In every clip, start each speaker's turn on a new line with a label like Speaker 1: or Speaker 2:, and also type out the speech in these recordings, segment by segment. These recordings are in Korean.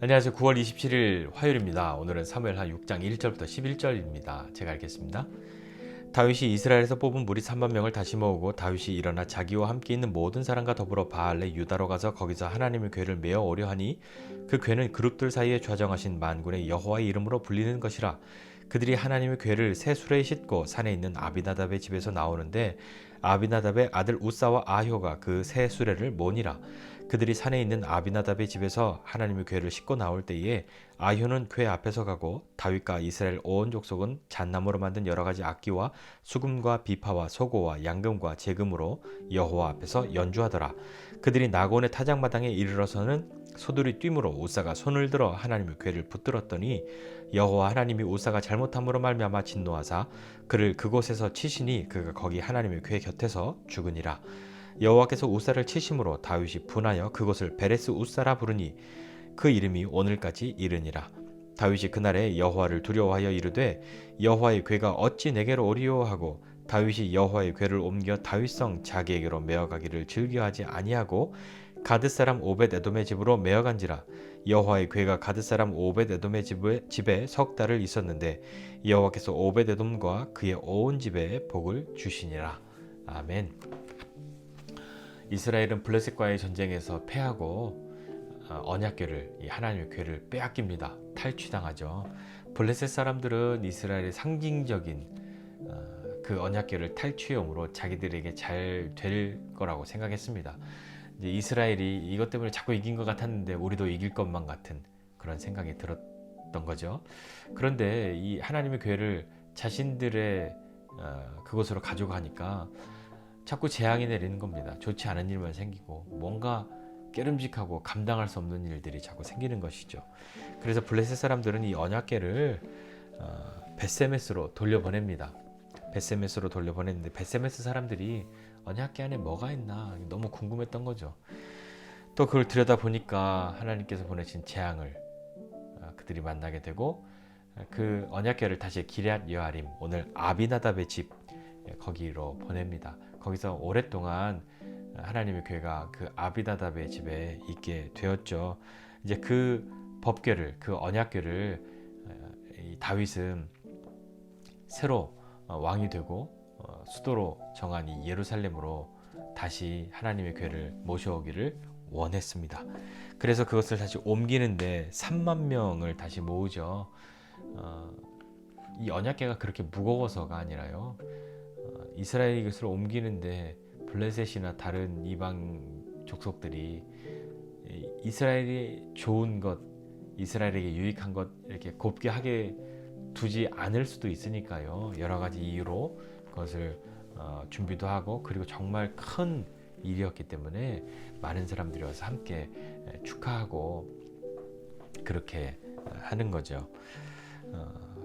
Speaker 1: 안녕하세요. 9월 27일 화요일입니다. 오늘은 사무엘하 6장 1절부터 11절입니다. 제가 읽겠습니다. 다윗이 이스라엘에서 뽑은 무리 3만 명을 다시 모으고 다윗이 일어나 자기와 함께 있는 모든 사람과 더불어 바알레 유다로 가서 거기서 하나님의 궤를 메어 오려 하니 그 궤는 그룹들 사이에 좌정하신 만군의 여호와의 이름으로 불리는 것이라. 그들이 하나님의 궤를 새 수레에 싣고 산에 있는 아비나답의 집에서 나오는데 아비나답의 아들 우사와 아효가 그 새 수레를 모니라. 그들이 산에 있는 아비나답의 집에서 하나님의 궤를 싣고 나올 때에 아효는 궤 앞에서 가고 다윗과 이스라엘 온 족속은 잣나무로 만든 여러 가지 악기와 수금과 비파와 소고와 양금과 제금으로 여호와 앞에서 연주하더라. 그들이 나곤의 타작마당에 이르러서는 소들이 뛰므로 우사가 손을 들어 하나님의 궤를 붙들었더니 여호와 하나님이 우사가 잘못함으로 말미암아 진노하사 그를 그곳에서 치시니 그가 거기 하나님의 궤 곁에서 죽으니라. 여호와께서 우사를 치심으로 다윗이 분하여 그곳을 베레스 우사라 부르니 그 이름이 오늘까지 이르니라. 다윗이 그날에 여호와를 두려워하여 이르되 여호와의 궤가 어찌 내게로 오리요 하고 다윗이 여호와의 궤를 옮겨 다윗성 자기에게로 메어가기를 즐겨하지 아니하고 가드 사람 오벳 에돔의 집으로 메어간지라. 여호와의 궤가 가드 사람 오벳 에돔의 집에 석 달을 있었는데 여호와께서 오벳 에돔과 그의 온 집에 복을 주시니라. 아멘. 이스라엘은 블레셋과의 전쟁에서 패하고 언약궤를, 이 하나님의 궤를 빼앗깁니다. 탈취당하죠. 블레셋 사람들은 이스라엘의 상징적인 그 언약궤를 탈취함으로 자기들에게 잘 될 거라고 생각했습니다. 이제 이스라엘이 이것 때문에 자꾸 이긴 것 같았는데 우리도 이길 것만 같은 그런 생각이 들었던 거죠. 그런데 이 하나님의 궤를 자신들의 그곳으로 가져가니까 자꾸 재앙이 내리는 겁니다. 좋지 않은 일만 생기고 뭔가 깨름직하고 감당할 수 없는 일들이 자꾸 생기는 것이죠. 그래서 블레셋 사람들은 이 언약궤를 벳세메스로 돌려보냅니다. 벳세메스로 돌려보냈는데 벳세메스 사람들이 언약궤 안에 뭐가 있나 너무 궁금했던 거죠. 또 그걸 들여다보니까 하나님께서 보내신 재앙을 그들이 만나게 되고 그 언약궤를 다시 기럇 여아림, 오늘 아비나답의 집 거기로 보냅니다. 거기서 오랫동안 하나님의 궤가 그 아비나답의 집에 있게 되었죠. 이제 그 법궤를, 그 언약궤를 다윗은 새로 왕이 되고 수도로 정한 이 예루살렘으로 다시 하나님의 궤를 모셔오기를 원했습니다. 그래서 그것을 다시 옮기는데 3만 명을 다시 모으죠. 이 언약궤가 그렇게 무거워서가 아니라요. 이스라엘이 이것을 옮기는데 블레셋이나 다른 이방 족속들이 이스라엘이 좋은 것, 이스라엘에게 유익한 것 이렇게 곱게 하게 두지 않을 수도 있으니까요. 여러 가지 이유로 그것을 준비도 하고, 그리고 정말 큰 일이었기 때문에 많은 사람들이 와서 함께 축하하고 그렇게 하는 거죠.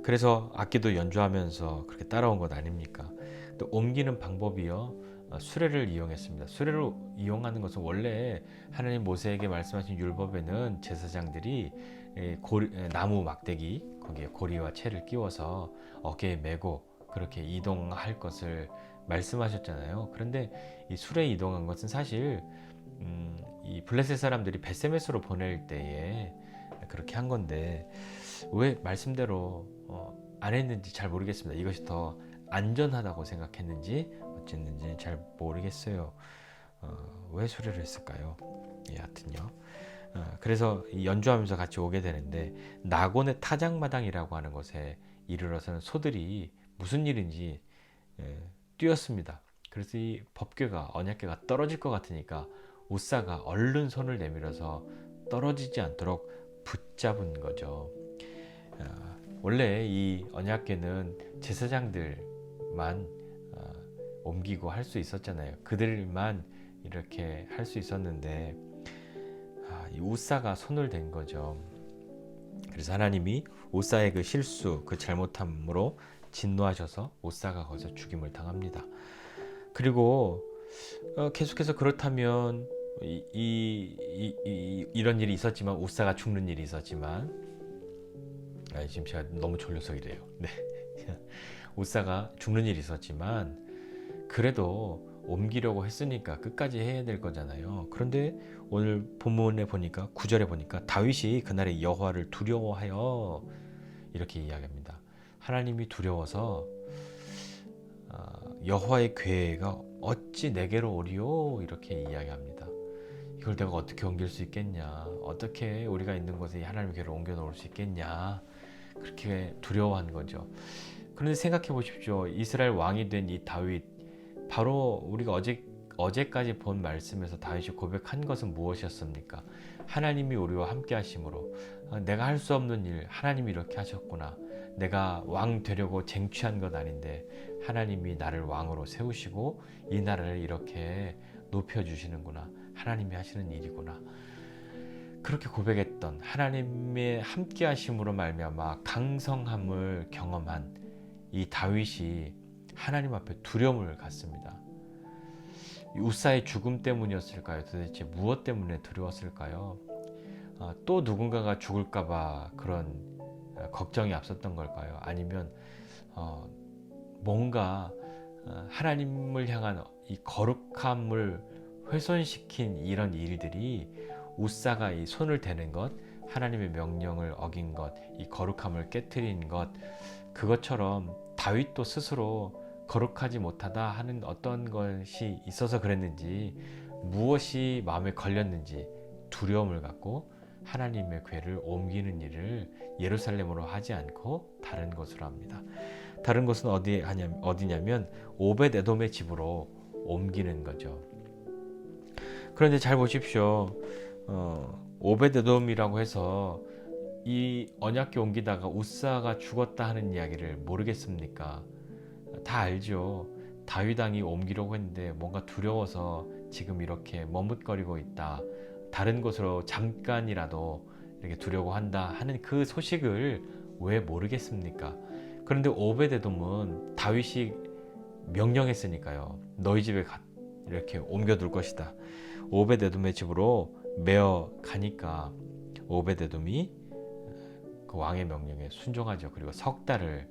Speaker 1: 그래서 악기도 연주하면서 그렇게 따라온 것 아닙니까? 또 옮기는 방법이요, 수레를 이용했습니다. 수레를 이용하는 것은 원래 하나님 모세에게 말씀하신 율법에는 제사장들이 나무 막대기 거기에 고리와 채를 끼워서 어깨에 메고 그렇게 이동할 것을 말씀하셨잖아요. 그런데 이 수레에 이동한 것은 사실 이 블레셋 사람들이 벳세메스로 보낼 때에 그렇게 한 건데 왜 말씀대로 안 했는지 잘 모르겠습니다. 이것이 더 안전하다고 생각했는지 어쨌는지 잘 모르겠어요. 왜 수레를 했을까요? 하여튼요. 그래서 연주하면서 같이 오게 되는데 나곤의 타작마당이라고 하는 곳에 이르러서는 소들이 무슨 일인지 뛰었습니다. 그래서 이 법궤가, 언약궤가 떨어질 것 같으니까 우사가 얼른 손을 내밀어서 떨어지지 않도록 붙잡은 거죠. 원래 이 언약궤는 제사장들만 옮기고 할 수 있었잖아요. 그들만 이렇게 할 수 있었는데 이 우사가 손을 댄 거죠. 그래서 하나님이 우사의 그 실수, 그 잘못함으로 진노하셔서 우사가 거기서 죽임을 당합니다. 그리고 계속해서 그렇다면 이런 일이 있었지만, 우사가 죽는 일이 있었지만, 지금 제가 너무 졸려서 이래요. 네. 우사가 죽는 일이 있었지만 그래도 옮기려고 했으니까 끝까지 해야 될 거잖아요. 그런데 오늘 본문에 보니까 9절에 보니까 다윗이 그날에 여호와를 두려워하여 이렇게 이야기합니다. 하나님이 두려워서 여호와의 괴가 어찌 내게로 오리요 이렇게 이야기합니다. 이걸 내가 어떻게 옮길 수 있겠냐, 어떻게 우리가 있는 곳에 하나님의 괴를 옮겨 놓을 수 있겠냐, 그렇게 두려워한 거죠. 그런데 생각해 보십시오. 이스라엘 왕이 된 이 다윗, 바로 우리가 어제까지 본 말씀에서 다윗이 고백한 것은 무엇이었습니까? 하나님이 우리와 함께 하심으로 내가 할 수 없는 일 하나님이 이렇게 하셨구나. 내가 왕 되려고 쟁취한 것 아닌데 하나님이 나를 왕으로 세우시고 이 나라를 이렇게 높여주시는구나. 하나님이 하시는 일이구나. 그렇게 고백했던 하나님의 함께 하심으로 말미암아 강성함을 경험한 이 다윗이 하나님 앞에 두려움을 갖습니다. 우사의 죽음 때문이었을까요? 도대체 무엇 때문에 두려웠을까요? 또 누군가가 죽을까봐 그런 걱정이 앞섰던 걸까요? 아니면 뭔가 하나님을 향한 이 거룩함을 훼손시킨 이런 일들이 우사가 이 손을 대는 것, 하나님의 명령을 어긴 것, 이 거룩함을 깨트린 것, 그것처럼 다윗도 스스로 거룩하지 못하다 하는 어떤 것이 있어서 그랬는지, 무엇이 마음에 걸렸는지 두려움을 갖고 하나님의 궤를 옮기는 일을 예루살렘으로 하지 않고 다른 곳으로 합니다. 다른 곳은 어디냐면 오벳 에돔의 집으로 옮기는 거죠. 그런데 잘 보십시오. 오벳 에돔이라고 해서 이 언약궤 옮기다가 우사가 죽었다 하는 이야기를 모르겠습니까? 다 알죠. 다윗 왕이 옮기려고 했는데 뭔가 두려워서 지금 이렇게 머뭇거리고 있다. 다른 곳으로 잠깐이라도 이렇게 두려고 한다 하는 그 소식을 왜 모르겠습니까? 그런데 오벳 에돔은 다윗이 명령했으니까요. 너희 집에 이렇게 옮겨둘 것이다. 오벳 에돔의 집으로 메어 가니까 오벳 에돔이 그 왕의 명령에 순종하죠. 그리고 석 달을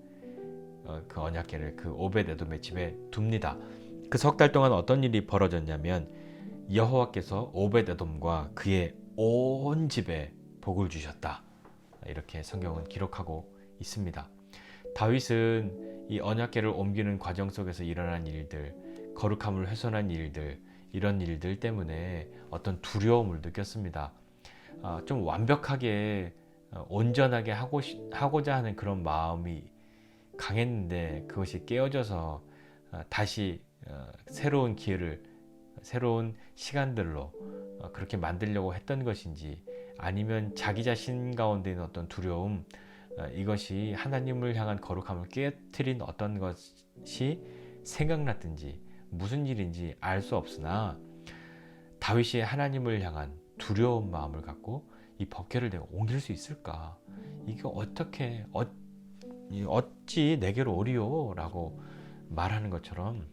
Speaker 1: 그 언약궤를 그 오벳 에돔의 집에 둡니다. 그 석 달 동안 어떤 일이 벌어졌냐면 여호와께서 오벳 에돔과 그의 온 집에 복을 주셨다. 이렇게 성경은 기록하고 있습니다. 다윗은 이 언약궤를 옮기는 과정 속에서 일어난 일들, 거룩함을 훼손한 일들, 이런 일들 때문에 어떤 두려움을 느꼈습니다. 좀 완벽하게 온전하게 하고자 하는 그런 마음이 강했는데 그것이 깨어져서 다시 새로운 기회를, 새로운 시간들로 그렇게 만들려고 했던 것인지, 아니면 자기 자신 가운데 있는 어떤 두려움, 이것이 하나님을 향한 거룩함을 깨트린 어떤 것이 생각났든지 무슨 일인지 알 수 없으나 다윗이 하나님을 향한 두려운 마음을 갖고 이 법궤를 내가 옮길 수 있을까? 이게 어찌 내게로 오리요? 라고 말하는 것처럼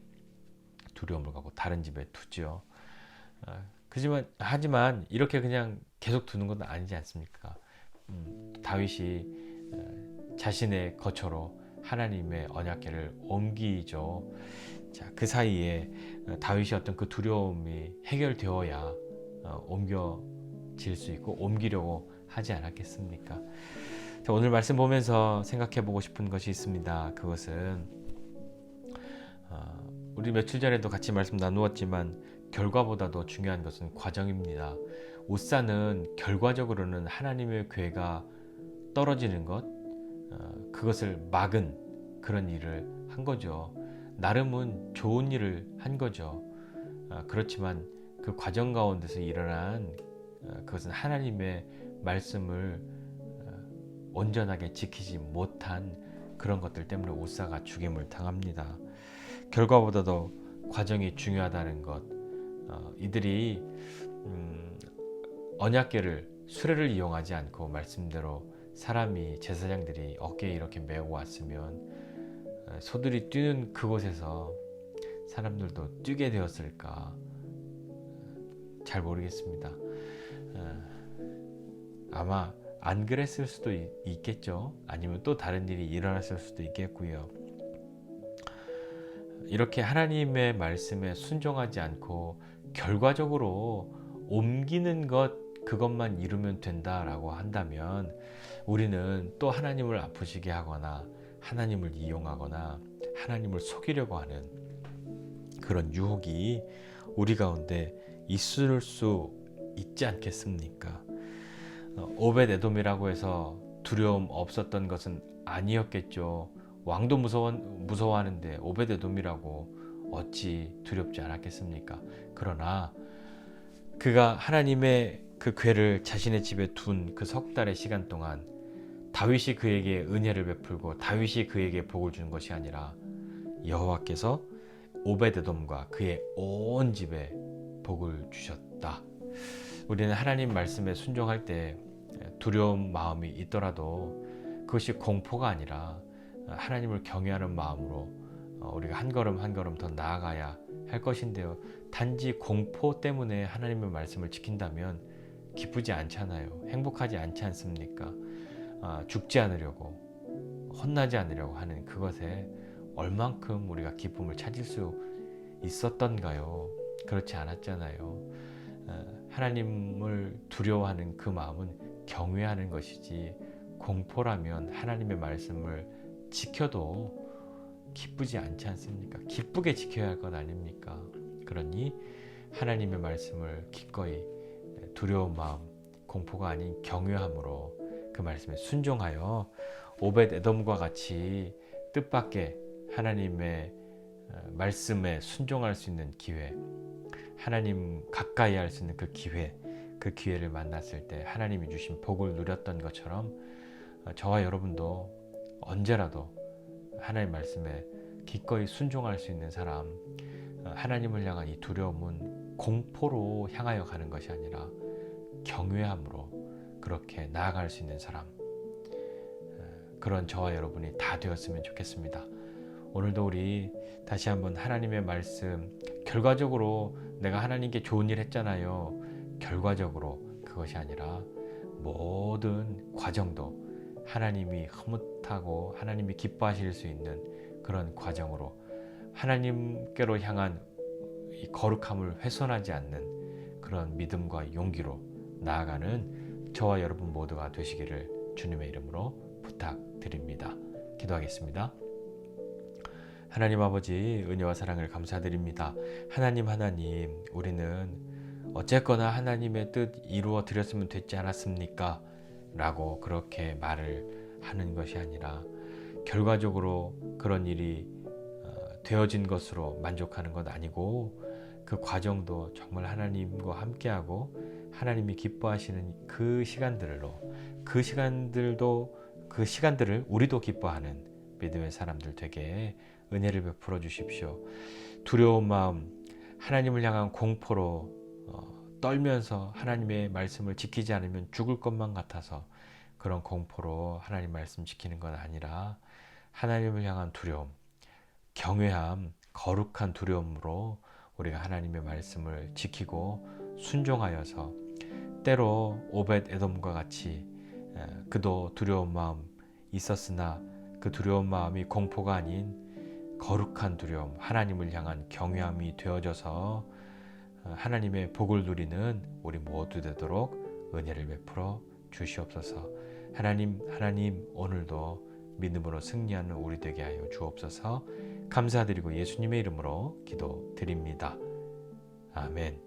Speaker 1: 두려움을 갖고 다른 집에 두죠. 하지만 이렇게 그냥 계속 두는 건 아니지 않습니까? 다윗이 자신의 거처로 하나님의 언약궤를 옮기죠. 자, 그 사이에 다윗이 어떤 그 두려움이 해결되어야 옮겨질 수 있고 옮기려고 하지 않았겠습니까? 자, 오늘 말씀 보면서 생각해 보고 싶은 것이 있습니다. 그것은 우리 며칠 전에도 같이 말씀 나누었지만 결과보다도 중요한 것은 과정입니다. 우사는 결과적으로는 하나님의 궤가 떨어지는 것, 그것을 막은 그런 일을 한 거죠. 나름은 좋은 일을 한 거죠. 그렇지만 그 과정 가운데서 일어난 그것은 하나님의 말씀을 온전하게 지키지 못한 그런 것들 때문에 우사가 죽임을 당합니다. 결과보다도 과정이 중요하다는 것, 이들이 언약궤를 수레를 이용하지 않고 말씀대로 사람이, 제사장들이 어깨에 이렇게 메고 왔으면 소들이 뛰는 그곳에서 사람들도 뛰게 되었을까? 잘 모르겠습니다. 아마 안 그랬을 수도 있겠죠. 아니면 또 다른 일이 일어났을 수도 있겠고요. 이렇게 하나님의 말씀에 순종하지 않고 결과적으로 옮기는 그것만 이루면 된다라고 한다면 우리는 또 하나님을 아프시게 하거나 하나님을 이용하거나 하나님을 속이려고 하는 그런 유혹이 우리 가운데 있을 수 있지 않겠습니까? 오벳 에돔이라고 해서 두려움 없었던 것은 아니었겠죠. 왕도 무서워하는데 오벳 에돔이라고 어찌 두렵지 않았겠습니까? 그러나 그가 하나님의 그 궤를 자신의 집에 둔 그 석 달의 시간 동안 다윗이 그에게 은혜를 베풀고 다윗이 그에게 복을 준 것이 아니라 여호와께서 오벳 에돔과 그의 온 집에 복을 주셨다. 우리는 하나님 말씀에 순종할 때 두려운 마음이 있더라도 그것이 공포가 아니라 하나님을 경외하는 마음으로 우리가 한 걸음 한 걸음 더 나아가야 할 것인데요. 단지 공포 때문에 하나님의 말씀을 지킨다면 기쁘지 않잖아요. 행복하지 않지 않습니까? 죽지 않으려고, 혼나지 않으려고 하는 그것에 얼만큼 우리가 기쁨을 찾을 수 있었던가요? 그렇지 않았잖아요. 하나님을 두려워하는 그 마음은 경외하는 것이지, 공포라면 하나님의 말씀을 지켜도 기쁘지 않지 않습니까? 기쁘게 지켜야 할 것 아닙니까? 그러니 하나님의 말씀을 기꺼이 두려운 마음, 공포가 아닌 경외함으로 그 말씀에 순종하여 오벳 에돔과 같이 뜻밖의 하나님의 말씀에 순종할 수 있는 기회, 하나님 가까이 할 수 있는 그 기회를 만났을 때 하나님이 주신 복을 누렸던 것처럼 저와 여러분도 언제라도 하나님 말씀에 기꺼이 순종할 수 있는 사람, 하나님을 향한 이 두려움은 공포로 향하여 가는 것이 아니라 경외함으로 그렇게 나아갈 수 있는 사람, 그런 저와 여러분이 다 되었으면 좋겠습니다. 오늘도 우리 다시 한번 하나님의 말씀, 결과적으로 내가 하나님께 좋은 일 했잖아요. 결과적으로 그것이 아니라 모든 과정도 하나님이 흐뭇하고 하나님이 기뻐하실 수 있는 그런 과정으로 하나님께로 향한 이 거룩함을 훼손하지 않는 그런 믿음과 용기로 나아가는 저와 여러분 모두가 되시기를 주님의 이름으로 부탁드립니다. 기도하겠습니다. 하나님 아버지, 은혜와 사랑을 감사드립니다. 하나님, 우리는 어쨌거나 하나님의 뜻 이루어 드렸으면 됐지 않았습니까? 라고 그렇게 말을 하는 것이 아니라 결과적으로 그런 일이 되어진 것으로 만족하는 것 아니고 그 과정도 정말 하나님과 함께하고 하나님이 기뻐하시는 그 시간들을 우리도 기뻐하는 믿음의 사람들 되게 은혜를 베풀어 주십시오. 두려운 마음, 하나님을 향한 공포로 떨면서 하나님의 말씀을 지키지 않으면 죽을 것만 같아서 그런 공포로 하나님 말씀 지키는 건 아니라 하나님을 향한 두려움, 경외함, 거룩한 두려움으로 우리가 하나님의 말씀을 지키고 순종하여서 때로 오벳 에돔과 같이 그도 두려운 마음 있었으나 그 두려운 마음이 공포가 아닌 거룩한 두려움, 하나님을 향한 경외함이 되어져서 하나님의 복을 누리는 우리 모두 되도록 은혜를 베풀어 주시옵소서. 하나님 오늘도 믿음으로 승리하는 우리 되게 하여 주옵소서. 감사드리고 예수님의 이름으로 기도드립니다. 아멘.